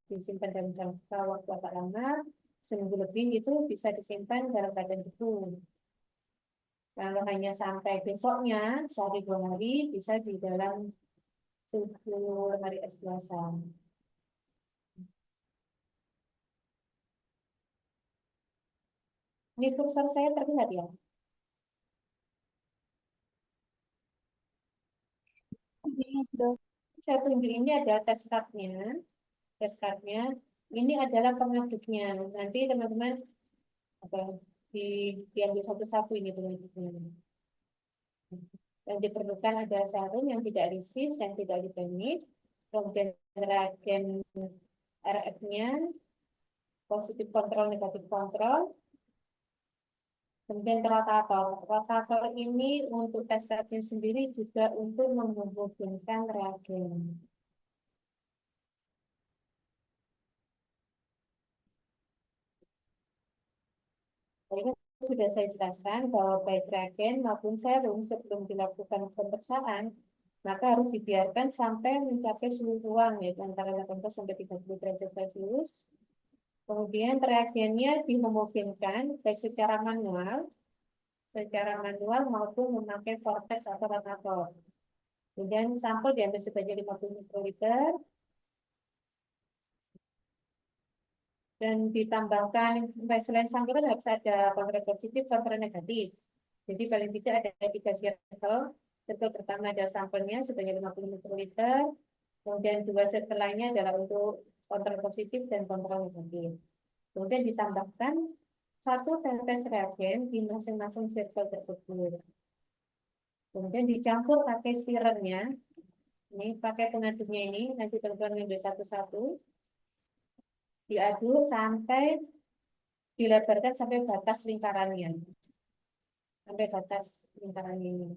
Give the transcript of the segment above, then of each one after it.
disimpan dalam jangka waktu agak lama, seminggu lebih itu bisa disimpan dalam keadaan beku. Kalau hanya sampai besoknya, sehari 2 hari, bisa di dalam suhu lemari es biasa. Ini kursor saya terlihat ya? Saya tunjuk ini adalah test cardnya. Test cardnya. Ini adalah pengaduknya. Nanti teman-teman apa di diambil satu-satu ini pengaduknya. Yang diperlukan ada sarung yang tidak resist, yang tidak dibenit, kemudian reagen RF-nya, positif kontrol, negatif kontrol, kemudian rotator. Rotator ini untuk tes cardnya sendiri juga untuk menghubungkan reagen. Tadi kan sudah saya jelaskan bahwa baik reagen maupun serum sebelum dilakukan pemeriksaan, maka harus dibiarkan sampai mencapai suhu ruang yaitu antara 18 sampai 30 derajat Celcius. Kemudian reagennya dihomogenkan baik secara manual maupun memakai vortex atau rotator. Kemudian sampel diambil sebanyak 50 mikroliter dan ditambahkan selain sampel kan harus ada kontra positif, kontra negatif. Jadi paling tidak ada 3 circle. Circle pertama adalah sampelnya sebanyak 50 mikroliter. Kemudian 2 circle lainnya adalah untuk kontra positif dan kontra negatif. Kemudian ditambahkan 1 tetes reagen di masing-masing circle tersebut. Kemudian dicampur pakai sirernya. Ini pakai pengaduknya ini, nanti teman-teman ambil satu-satu. Diaduk sampai dilebarkan sampai batas lingkarannya. Sampai batas lingkaran ini.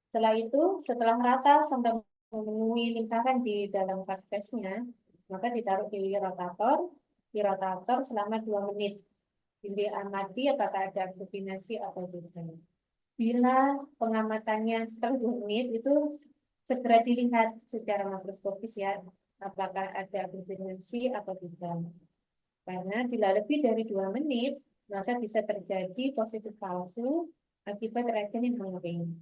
Setelah itu, setelah rata sampai memenuhi lingkaran di dalam karpetnya, maka ditaruh di rotator selama 2 menit. Diamati apakah ada aglutinasi atau tidak. Bila pengamatannya setelah 2 menit itu segera dilihat secara makroskopis ya, apakah ada aglutinasi atau tidak. Karena bila lebih dari 2 menit, maka bisa terjadi positif palsu akibat reagen yang mengering.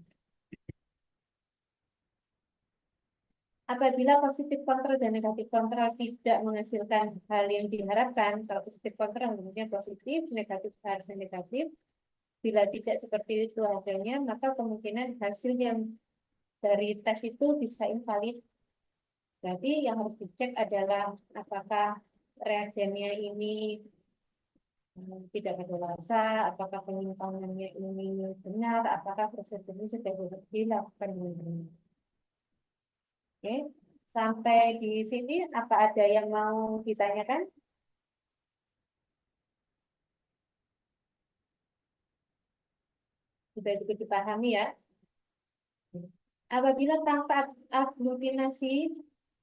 Apabila positif kontrol dan negatif kontrol tidak menghasilkan hal yang diharapkan, kalau positif kontrol kemudian positif, negatif harusnya negatif. Bila tidak seperti itu hasilnya, maka kemungkinan hasil yang dari tes itu bisa invalid. Jadi yang harus dicek adalah apakah reagennya ini tidak kadaluarsa, apakah penyimpanannya ini benar, apakah prosedurnya sudah dilakukan dengan benar. Oke, sampai di sini apa ada yang mau ditanyakan? Sudah cukup dipahami ya. Apabila tanpa aglutinasi,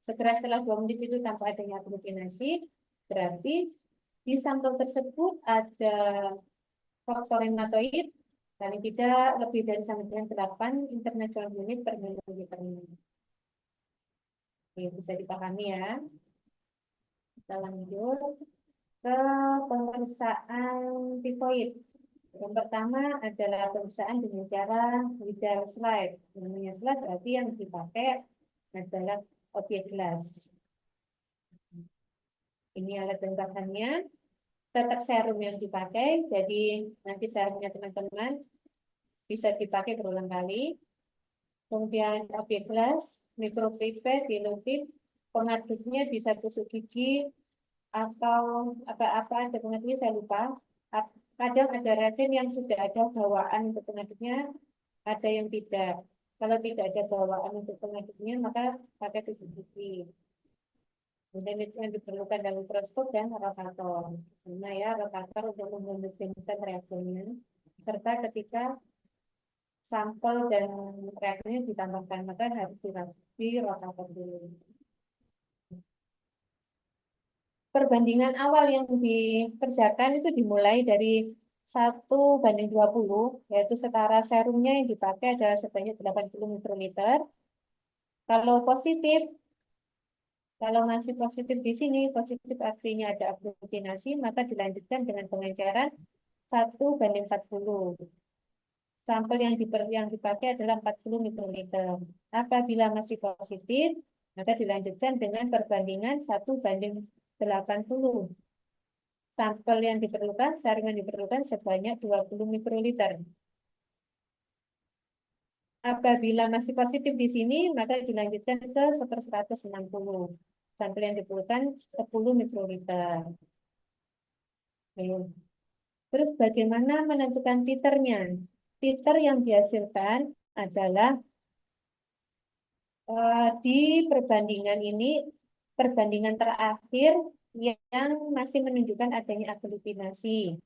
segera setelah 2 menit itu tanpa adanya aglutinasi, berarti di sampel tersebut ada faktor hematoid, paling tidak lebih dari sampai dengan 8 international unit per mililiter. Bisa dipahami ya. Kita lanjut ke pemeriksaan tifoid. Yang pertama adalah pemeriksaan dengan cara Widal slide. Namanya slide berarti yang dipakai adalah objek gelas. Ini alat tembakannya. Tetap serum yang dipakai. Jadi nanti serumnya teman-teman bisa dipakai berulang kali. Kemudian objek gelas, mikropipet, dilutip, pengaduknya bisa tusuk gigi atau apa-apa ada pengaduknya saya lupa. Kadang ada reagen yang sudah ada bawaan untuk pengaduknya, ada yang tidak. Kalau tidak ada bawaan untuk pengaduknya, maka pakai tusuk gigi. Kemudian itu yang diperlukan dalam mikroskop dan rotator. Karena ya rotator untuk membandingkan reagennya, serta ketika sampel dan reagennya ditambahkan, maka harus di rotator dulu. Perbandingan awal yang dikerjakan itu dimulai dari 1:20, yaitu setara serumnya yang dipakai adalah sebanyak 80 mikroliter. Kalau positif, kalau masih positif di sini, positif artinya ada aglutinasi, maka dilanjutkan dengan pengenceran 1:40. Sampel yang dipakai adalah 40 mikroliter. Apabila masih positif, maka dilanjutkan dengan perbandingan 1:80. Sampel yang diperlukan, saring yang diperlukan sebanyak 20 mikroliter. Apabila masih positif di sini, maka dilanjutkan ke 1/160. Sampel yang diperlukan 10 mikroliter. Oke. Terus bagaimana menentukan titernya? Titer yang dihasilkan adalah di perbandingan ini, perbandingan terakhir yang masih menunjukkan adanya aglutinasi.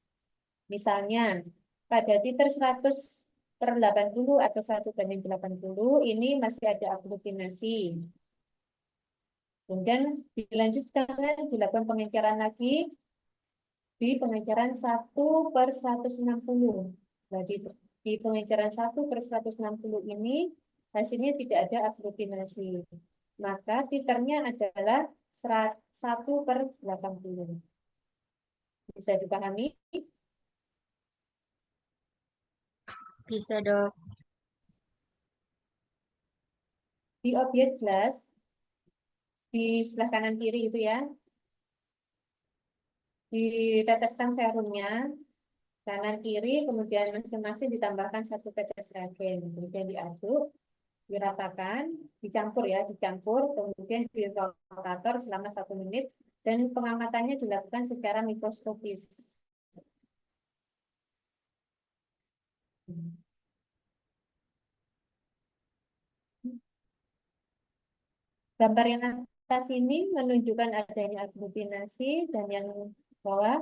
Misalnya, pada titer 100/80 atau 1:80, ini masih ada aglutinasi. Kemudian dilanjutkan, dilakukan pengenceran lagi di pengenceran 1/160. Jadi di pengenceran 1/160 ini hasilnya tidak ada aglutinasi. Maka titernya adalah 1/80. Bisa dipahami? Bisa, Dok. Di objek gelas, di sebelah kanan kiri itu ya, diteteskan serumnya, kanan kiri, kemudian masing-masing ditambahkan 1 tetes reagen. Kemudian diaduk, diratakan, dicampur ya, dicampur, kemudian di rotator selama 1 menit, dan pengamatannya dilakukan secara mikroskopis. Gambar yang atas ini menunjukkan adanya aglutinasi, dan yang bawah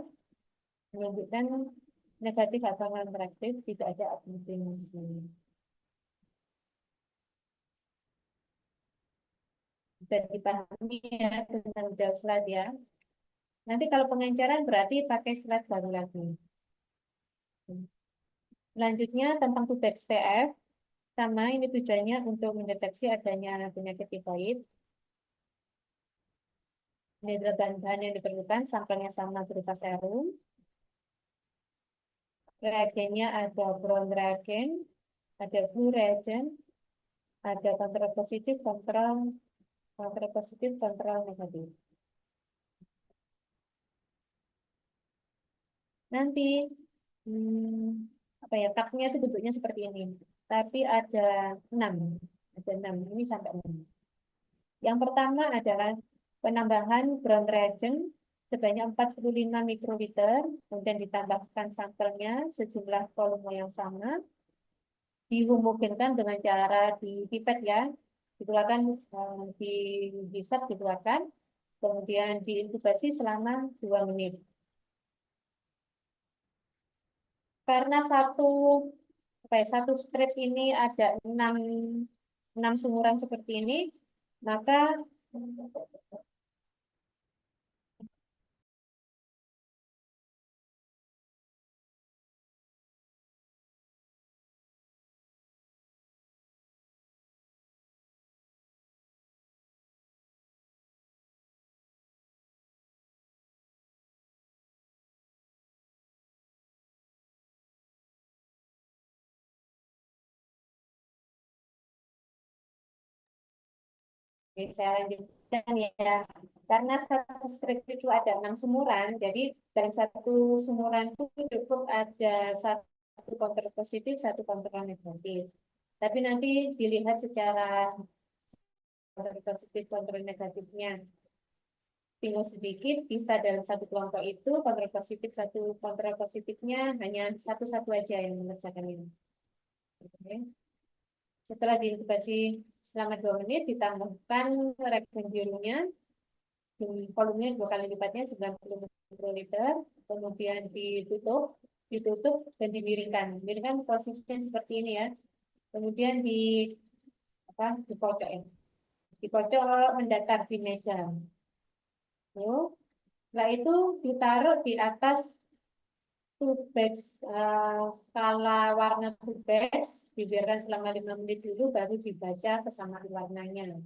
menunjukkan negatif atau non reaktif, tidak ada aglutinasi. Bisa dipahami ya dengan udah slide ya. Nanti kalau pengenceran berarti pakai slide baru lagi. Selanjutnya tentang Tudex TF, sama ini tujuannya untuk mendeteksi adanya penyakit tifoid. Ini adalah bahan-bahan yang diperlukan, sampelnya sama berupa serum. Reagennya ada brown reagen, ada blue reagen, ada kontrol positif, kontrol negatif. Nanti apa ya, taknya itu bentuknya seperti ini. Tapi ada 6. Ada 6, ini sampai 6. Yang pertama adalah penambahan brown reagent sebanyak 45 mikroliter, kemudian ditambahkan sampelnya sejumlah volume yang sama, dihomogenkan dengan cara di pipet ya, dikeluarkan di hisap dikeluarkan, kemudian diinkubasi selama 2 menit. Karena satu strip ini ada 6 sumuran seperti ini, maka saya lanjutkan ya. Karena satu strip itu ada 6 sumuran, jadi dalam satu sumuran itu cukup ada satu kontrol positif, satu kontrol negatif. Tapi nanti dilihat secara kontrol positif, kontrol negatifnya tinggal sedikit, bisa dalam satu kelompok itu kontrol positifnya hanya satu-satu aja yang mengerjakan ini. Oke. Setelah diinkubasi selama 2 menit, ditambahkan reagen birunya, volumenya 2 kali lipatnya 90 mikroliter, kemudian ditutup dan dimiringkan. Miringkan posisinya seperti ini ya. Kemudian dipojok ya. Dipojok mendatar di meja. Setelah itu ditaruh di atas Tubex, skala warna tubex dibiarkan selama 5 menit dulu baru dibaca kesamaan warnanya.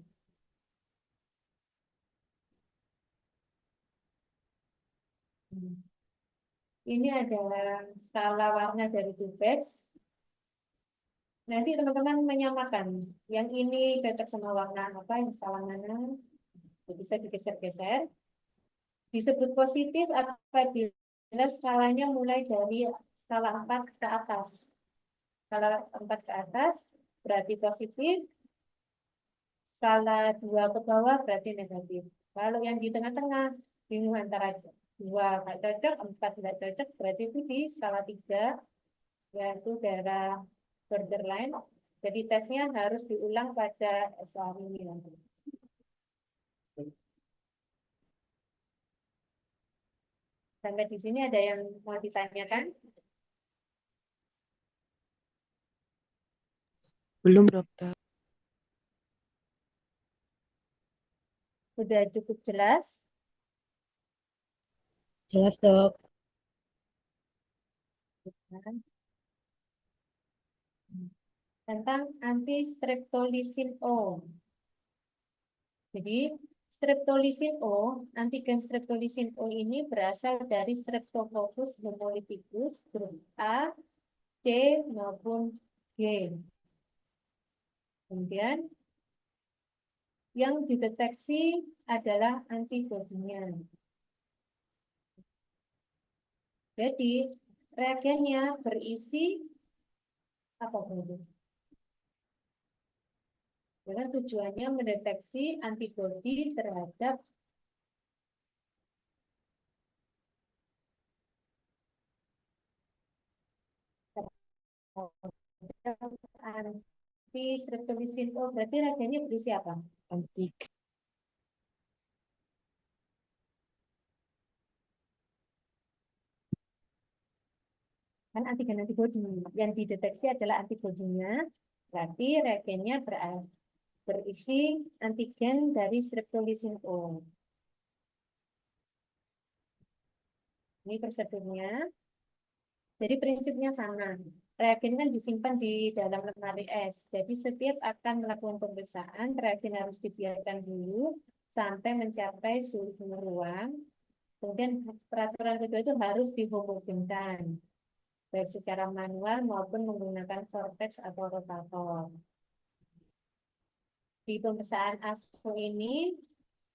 Ini adalah skala warna dari tubex. Nanti teman-teman menyamakan. Yang ini cocok sama warna apa, yang skala mana. Bisa digeser-geser. Disebut positif apabila skalanya mulai dari skala 4 ke atas. Skala 4 ke atas berarti positif, skala 2 ke bawah berarti negatif. Kalau yang di tengah-tengah, bingung antara 2 nggak cocok, 4 nggak cocok, berarti itu di skala 3, yaitu daerah borderline. Jadi tesnya harus diulang pada SR ini nanti. Sampai di sini ada yang mau ditanyakan? Belum, dokter. Sudah cukup jelas? Jelas, dok. Tentang anti-streptolisin O. Jadi, streptolisin O, antigen streptolisin O ini berasal dari Streptococcus hemolyticus grup A, C, maupun G. Kemudian, yang dideteksi adalah antibodinya. Jadi, reagennya berisi apa dulu? Dengan tujuannya mendeteksi antibodi terhadap anti-streptolisin O. Berarti reagennya berisi apa? Antigen. Kan antigen antibodi yang dideteksi adalah antibodinya, berarti reagennya berisi antigen dari streptolisin O. Ini prosedurnya. Jadi prinsipnya sama. Reagen kan disimpan di dalam lemari es. Jadi setiap akan melakukan pemeriksaan, reagen harus dibiarkan dulu sampai mencapai suhu ruang. Kemudian peraturan kedua itu harus dihomogenkan, baik secara manual maupun menggunakan vortex atau rotator. Di pemeriksaan ASO ini,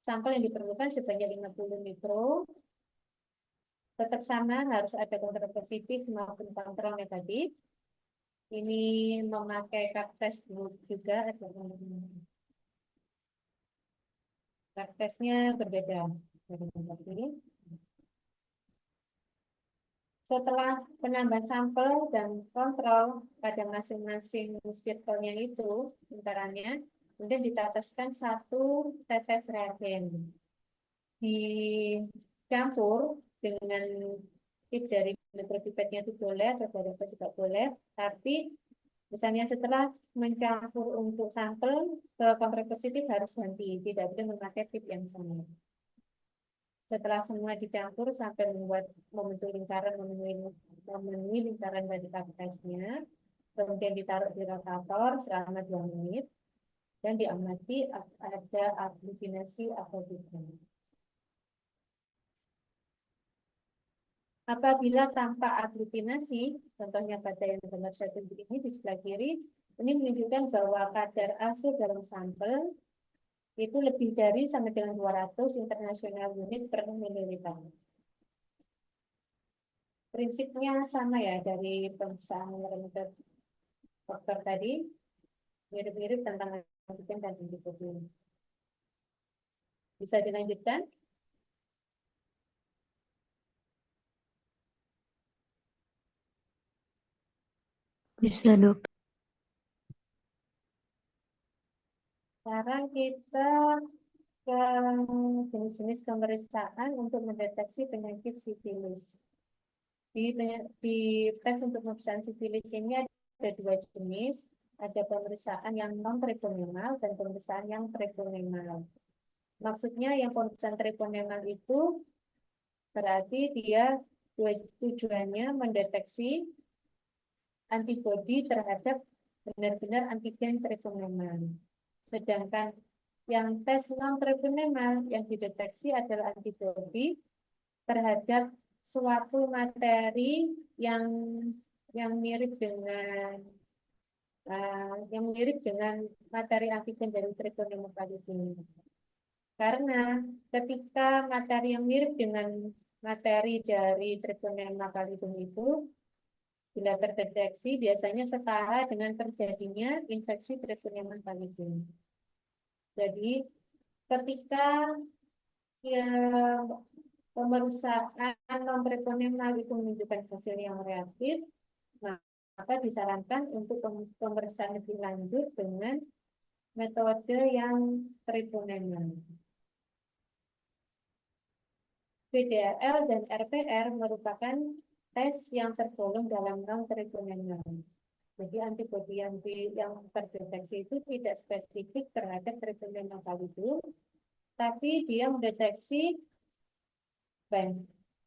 sampel yang diperlukan sebanyak 50 mikro. Tetap sama, harus ada kontrol positif maupun kontrol negatif. Ini memakai cup test juga. Cup testnya berbeda. Setelah penambahan sampel dan kontrol pada masing-masing sirkelnya itu, lingkarannya, kemudian diteteskan 1 tetes reagen. Dicampur dengan tip dari mikropipetnya itu boleh, atau dari apa juga boleh, tapi misalnya setelah mencampur untuk sampel ke kontrol positif harus ganti, tidak boleh memakai tip yang sama. Setelah semua dicampur sampai membentuk lingkaran, memenuhi lingkaran dari tesnya, kemudian ditaruh di rotator selama 2 menit, dan diamati ada aglutinasi atau tidak. Apabila tanpa aglutinasi, contohnya pada yang gambar 1 ini di sebelah kiri, ini menunjukkan bahwa kadar ASO dalam sampel itu lebih dari sampai dengan 200 internasional unit per mililiter. Prinsipnya sama ya dari pemeriksaan parameter faktor tadi, mirip-mirip tentang antigen dan antibodi. Bisa dilanjutkan? Bisa, dok. Sekarang kita ke jenis-jenis pemeriksaan untuk mendeteksi penyakit sifilis. Di tes untuk pemeriksaan sifilis ini ada 2 jenis, ada pemeriksaan yang non-treponemal dan pemeriksaan yang treponemal. Maksudnya yang pemeriksaan treponemal itu berarti dia Tujuannya mendeteksi antibodi terhadap benar-benar antigen treponema. Sedangkan yang tes non-treponema yang dideteksi adalah antibodi terhadap suatu materi yang mirip dengan materi antigen dari treponema pallidum. Karena ketika materi yang mirip dengan materi dari treponema pallidum itu bila terdeteksi biasanya setara dengan terjadinya infeksi treponema pallidum. Jadi ketika pemeriksaan non-treponema itu menunjukkan hasil yang reaktif, maka disarankan untuk pemeriksaan lebih lanjut dengan metode yang treponema. VDRL dan RPR merupakan tes yang tergolong dalam non-treponema. Jadi antibodi yang terdeteksi itu tidak spesifik terhadap treponema pallidum, tapi dia mendeteksi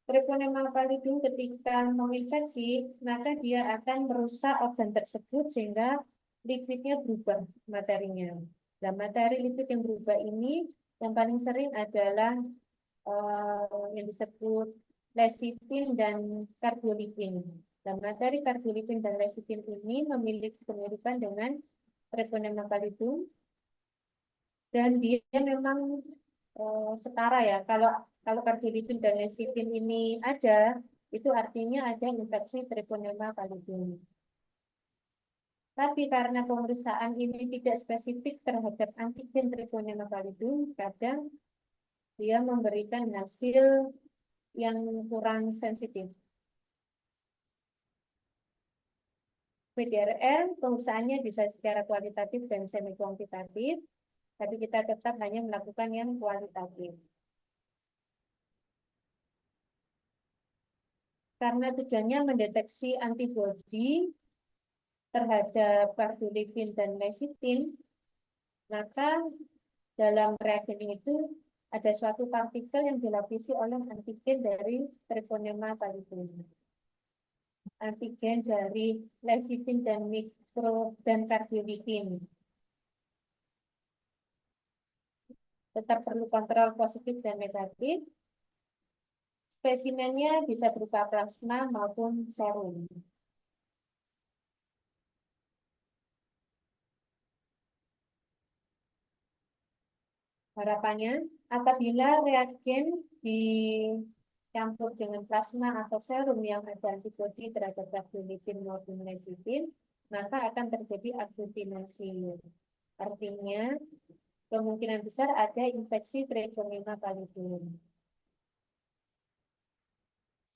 treponema pallidum ketika menginfeksi, maka dia akan merusak organ tersebut sehingga lipidnya berubah materinya. Nah, materi lipid yang berubah ini yang paling sering adalah yang disebut lecitin dan kardiolipin. Dan materi kardiolipin dan lecitin ini memiliki kemiripan dengan treponema pallidum dan dia memang setara ya. Kalau kardiolipin dan lecitin ini ada, itu artinya ada infeksi treponema pallidum. Tapi karena pemeriksaan ini tidak spesifik terhadap antigen treponema pallidum, kadang dia memberikan hasil yang kurang sensitif. PDRL pemeriksaannya bisa secara kualitatif dan semi kuantitatif, tapi kita tetap hanya melakukan yang kualitatif. Karena tujuannya mendeteksi antibodi terhadap kardiolipin dan lecitin, maka dalam reagen itu ada suatu partikel yang dilapisi oleh antigen dari treponema pallidum. Antigen dari lecitin dan kardiolipin. Tetap perlu kontrol positif dan negatif. Spesimennya bisa berupa plasma maupun serum. Harapannya, apabila reagen dicampur dengan plasma atau serum yang ada antibodi terhadap kardiolipin maupun lecitin, maka akan terjadi agglutinasi. Artinya, kemungkinan besar ada infeksi treponema pallidum.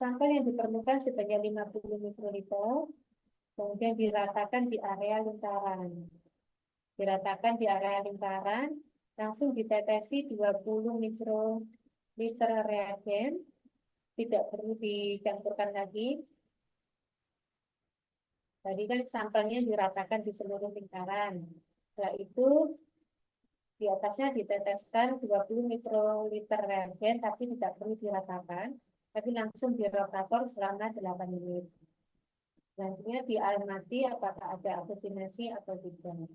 Sampel yang diperlukan sebanyak 50 mikroliter, kemudian diratakan di area lingkaran. Langsung ditetesi 20 mikroliter reagen, tidak perlu dicampurkan lagi. Tadi kan sampelnya diratakan di seluruh lingkaran. Setelah itu, di atasnya diteteskan 20 mikroliter reagen, tapi tidak perlu diratakan, tapi langsung di rotator selama 8 menit. Selanjutnya diamati apakah ada agglutinasi atau tidak.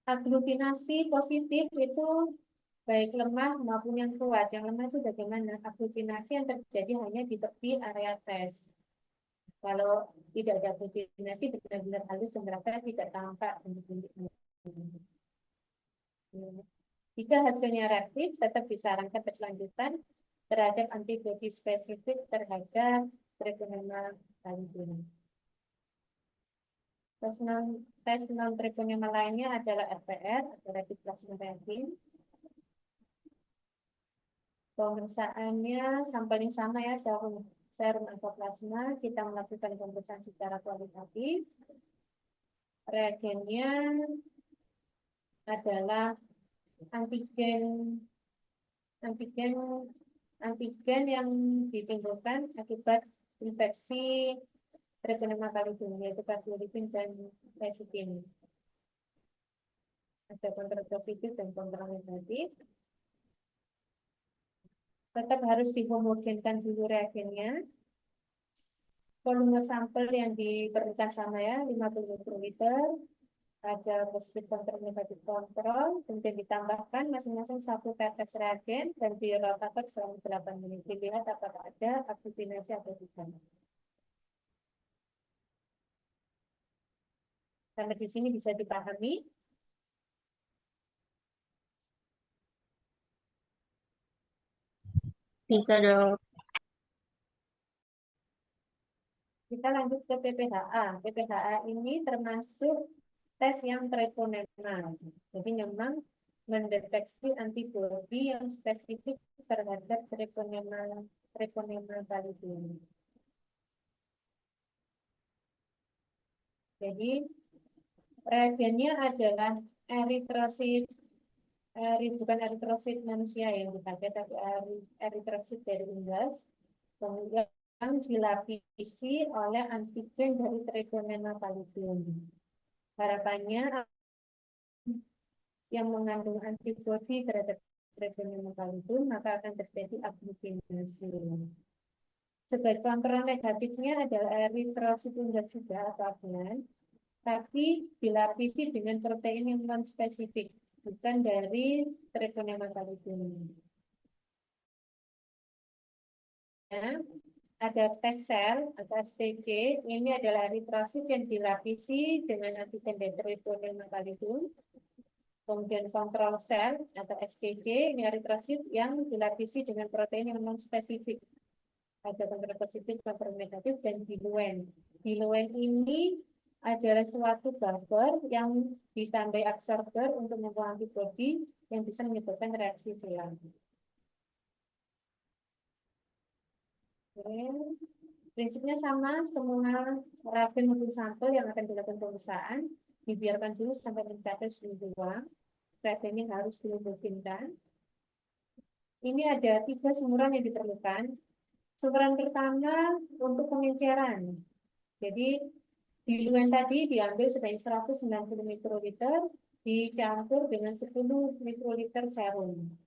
Agglutinasi positif itu baik lemah maupun yang kuat. Yang lemah itu bagaimana? Agglutinasi yang terjadi hanya di tepi area tes. Kalau tidak ada agglutinasi benar-benar halus dan merasa tidak tampak. Jika hasilnya reaktif, tetap disarankan berkelanjutan terhadap antibodi spesifik terhadap treponema pallidum. Tes non-treponema lainnya adalah RPR atau rapid plasma reagin. Pemeriksaannya sampling sama ya, serum atau plasma. Kita melakukan pemeriksaan secara kualitatif. Reagennya adalah antigen yang ditimbulkan akibat infeksi treponema pallidum, yaitu kardiolipin dan lecitin. Ada kontrol positif dan kontrol negatif. Tetap harus dihomogenkan dulu reagennya. Volume sampel yang diperlukan sama ya, 50 mikroliter. Ada positif kontrol, negatif kontrol. Kemudian ditambahkan masing-masing satu tetes reagen dan diratakan selama 8 menit. Dilihat apakah ada aglutinasi atau tidak. Sampai di sini bisa dipahami. Bisa dok. Kita lanjut ke PPHA. PPHA ini termasuk tes yang treponema. Jadi memang mendeteksi antibodi yang spesifik terhadap treponema pallidum. Jadi reagennya adalah eritrosit, bukan eritrosit manusia yang dipakai, tapi eritrosit dari unggas. Kemudian dilapisi oleh antigen dari treponema pallidum. Harapannya yang mengandung antibodi terhadap treponema pallidum, maka akan terjadi aglutinasi. Sebagai kontrol negatifnya adalah eritrosit unggas juga atau agunan, tapi dilapisi dengan protein yang non spesifik, bukan dari treponema pallidum. Ya, ada T sel atau STC, ini adalah eritrosit yang dilapisi dengan antigen dari treponema pallidum. Kemudian kontrol sel atau SCC, ini eritrosit yang dilapisi dengan protein yang non spesifik. Ada kontrol positif, kontrol negatif, dan diluent. Diluent ini adalah suatu buffer yang ditambah absorber untuk membuat antibodi yang bisa menyebabkan reaksi silang. Prinsipnya sama, semua reagen maupun sampel yang akan dilakukan pemeriksaan dibiarkan dulu sampai mencapai suhu ruang. Reagennya harus dihomogenkan. Ini ada 3 sumuran yang diperlukan. Sumuran pertama untuk pengenceran. Jadi diluent tadi diambil sebanyak 190 mikroliter dicampur dengan 10 mikroliter serum.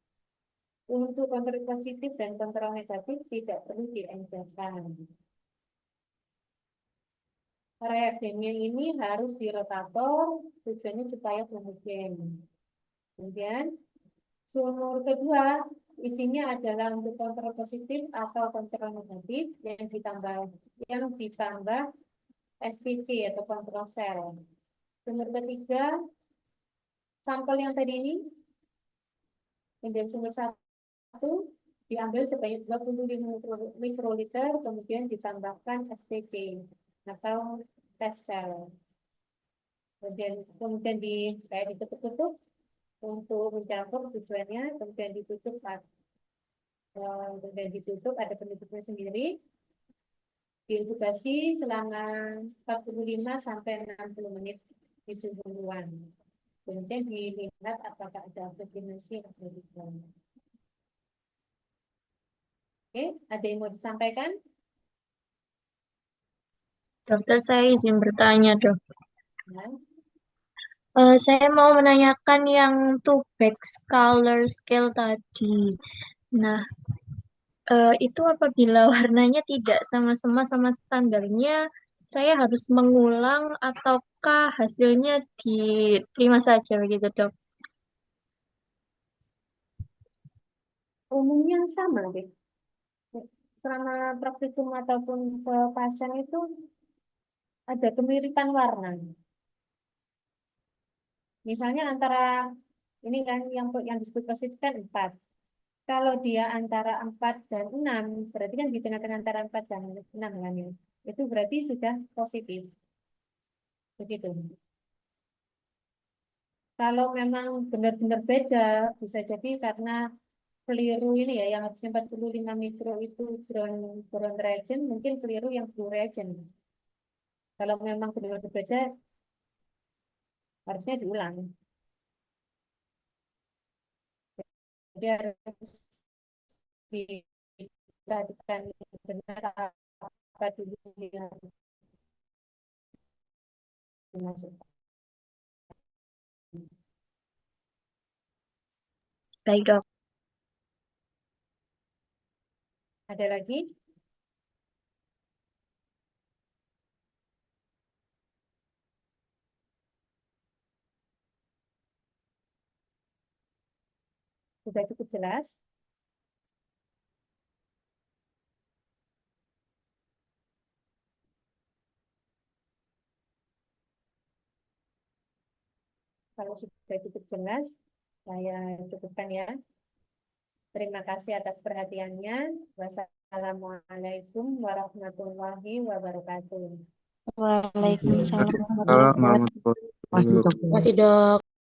Untuk kontrol positif dan kontrol negatif tidak perlu diencerkan. Reagennya ini harus dirotator, tujuannya supaya homogen. Kemudian sumur kedua isinya adalah untuk kontrol positif atau kontrol negatif yang ditambah STC atau kontrol sel. Sumur ketiga, sampel yang tadi ini menjadi sumber 1 diambil sebanyak 25 mikroliter, kemudian ditambahkan STC atau tes sel. Kemudian ditutup untuk mencampur tujuannya, kemudian ditutup ada penutupnya sendiri. Diinkubasi selama 45 sampai 60 menit di suhu ruang. Kemudian dilihat apakah ada aglutinasi atau tidak. Oke, ada yang mau disampaikan? Dokter, saya izin bertanya dok. Ya. Saya mau menanyakan yang Tubex color scale tadi. Nah, itu apabila warnanya tidak sama-sama sama standarnya, saya harus mengulang ataukah hasilnya diterima saja begitu dok? Umumnya sama deh. Selama praktikum ataupun ke pasien itu ada kemiripan warna. Misalnya antara ini kan yang disebut positif kan 4. Kalau dia antara 4 dan 6, berarti kan di tengah-tengah antara 4 dan 6 kan ya. Itu berarti sudah positif. Begitu. Kalau memang benar-benar beda, bisa jadi karena keliru ini ya, yang harusnya 45 mikro itu ground reagent, mungkin keliru yang blue reagent. Kalau memang benar-benar berbeda, harusnya diulang. Jadi harus diperhatikan benar apa dulu yang dimasukkan. Baik, Dok. Ada lagi? Sudah cukup jelas? Kalau sudah cukup jelas, saya cukupkan ya. Terima kasih atas perhatiannya. Wassalamualaikum warahmatullahi wabarakatuh. Waalaikumsalam Salam warahmatullahi warahmatullahi Masih, wabarakatuh. Dok. Masih, Dok.